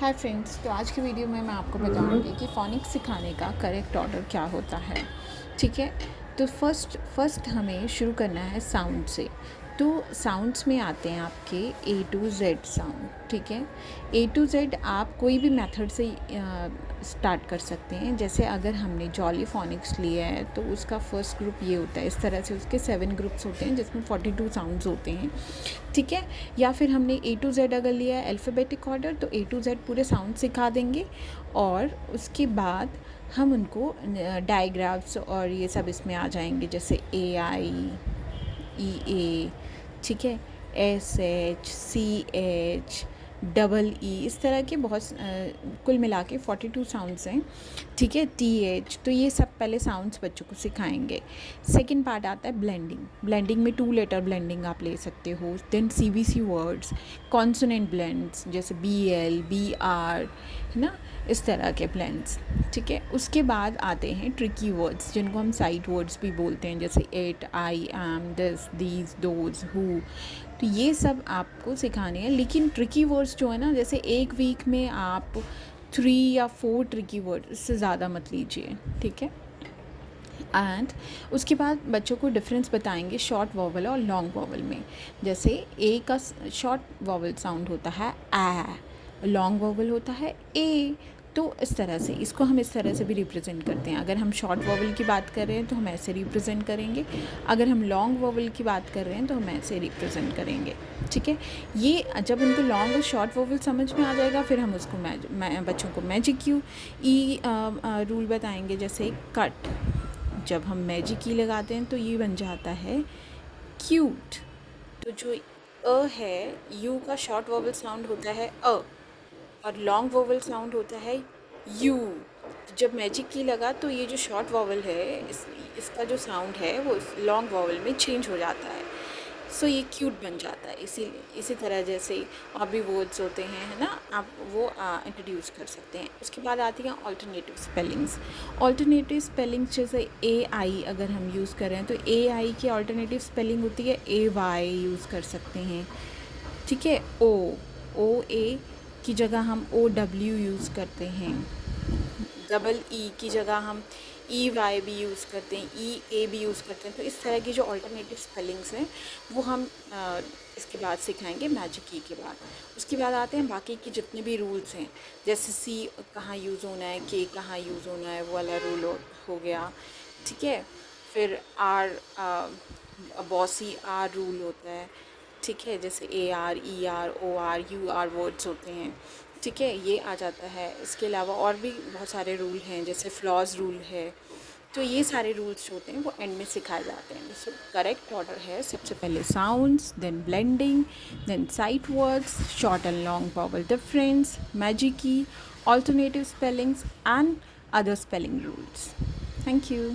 Hi friends, तो आज की वीडियो में मैं आपको बताऊंगी कि फ़ोनिक्स सिखाने का करेक्ट ऑर्डर क्या होता है। ठीक है, तो फर्स्ट हमें शुरू करना है साउंड से। तो साउंड्स में आते हैं आपके ए टू जेड साउंड। ठीक है, ए टू जेड आप कोई भी मेथड से स्टार्ट कर सकते हैं। जैसे अगर हमने जॉली फ़ोनिक्स लिया है तो उसका फर्स्ट ग्रुप ये होता है। इस तरह से उसके 7 ग्रुप्स होते हैं जिसमें 42 साउंड्स होते हैं। ठीक है, या फिर हमने ए टू जेड अगर लिया है अल्फ़ाबेटिक ऑर्डर, तो ए टू जेड पूरे साउंड सिखा देंगे और उसके बाद हम उनको डायग्राफ्स और ये सब इसमें आ जाएंगे, जैसे ए आई ई ए, ठीक है, S H C H double E, इस तरह के बहुत कुल मिला के 42 साउंड्स हैं। ठीक है, टी एच, तो ये सब पहले साउंड्स बच्चों को सिखाएंगे। सेकंड पार्ट आता है ब्लेंडिंग में 2 लेटर ब्लेंडिंग आप ले सकते हो। Then C B C words, consonant blends जैसे बी एल बी आर, है ना, इस तरह के ब्लेंड्स। ठीक है, उसके बाद आते हैं ट्रिकी वर्ड्स जिनको हम साइट वर्ड्स भी बोलते हैं, जैसे it, I, am, this, these, those, who. तो ये सब आपको सिखाने हैं, लेकिन ट्रिकी वर्ड्स जो है ना, जैसे एक वीक में आप 3 या 4 ट्रिकी वर्ड, इससे ज़्यादा मत लीजिए। ठीक है, एंड उसके बाद बच्चों को डिफरेंस बताएंगे शॉर्ट वॉवल और लॉन्ग वॉवल में। जैसे ए का शॉर्ट वॉवल साउंड होता है ए, लॉन्ग वॉवल होता है ए। तो इस तरह से इसको हम इस तरह से भी रिप्रेजेंट करते हैं। अगर हम शॉर्ट वॉवल की बात कर रहे हैं तो हम ऐसे रिप्रेजेंट करेंगे, अगर हम लॉन्ग वॉवल की बात कर रहे हैं तो हम ऐसे रिप्रेजेंट करेंगे। ठीक है, ये जब उनको लॉन्ग और शॉर्ट वॉवल समझ में आ जाएगा, फिर हम उसको बच्चों को मैजिक यू ई रूल बताएंगे। जैसे कट, जब हम मैजिक की लगाते हैं तो ये बन जाता है क्यूट। तो जो अ है, यू का शॉर्ट वोवल साउंड होता है अ और लॉन्ग वोवल साउंड होता है यू। तो जब मैजिक की लगा तो ये जो शॉर्ट वोवल है, इसका जो साउंड है वो लॉन्ग वोवल में चेंज हो जाता है। सो ये क्यूट बन जाता है। इसी तरह जैसे और भी वर्ड्स होते हैं, है ना, आप वो इंट्रोड्यूस कर सकते हैं। उसके बाद आती हैं ऑल्टरनेटिव स्पेलिंग्स। ऑल्टरनेटिव स्पेलिंग्स जैसे ए आई अगर हम यूज़ कर रहे हैं तो ए आई की ऑल्टरनेटिव स्पेलिंग होती है ए वाई, यूज़ कर सकते हैं। ठीक है, ओ ए की जगह हम ओ डब्ल्यू यूज़ करते हैं। डबल ई की जगह हम ई वाई भी यूज़ करते हैं, ई ए भी यूज़ करते हैं। तो इस तरह की जो ऑल्टरनेटिव स्पेलिंग्स हैं वो हम इसके बाद सिखाएंगे मैजिक की के बाद। उसके बाद आते हैं बाकी के जितने भी रूल्स हैं, जैसे सी कहाँ यूज़ होना है, के कहाँ यूज़ होना है, वो वाला रूल हो गया। ठीक है, फिर आर, बॉसी आर रूल होता है। ठीक है, जैसे A R, E R, O R, U R words होते हैं। ठीक है, ये आ जाता है। इसके अलावा और भी बहुत सारे रूल हैं, जैसे फ्लॉज रूल है। तो ये सारे रूल्स जो होते हैं वो एंड में सिखाए जाते हैं। सो करेक्ट ऑर्डर है, सबसे पहले sounds, then blending, then sight words, short and long vowel difference, magic key, alternative spellings and other spelling rules. Thank you.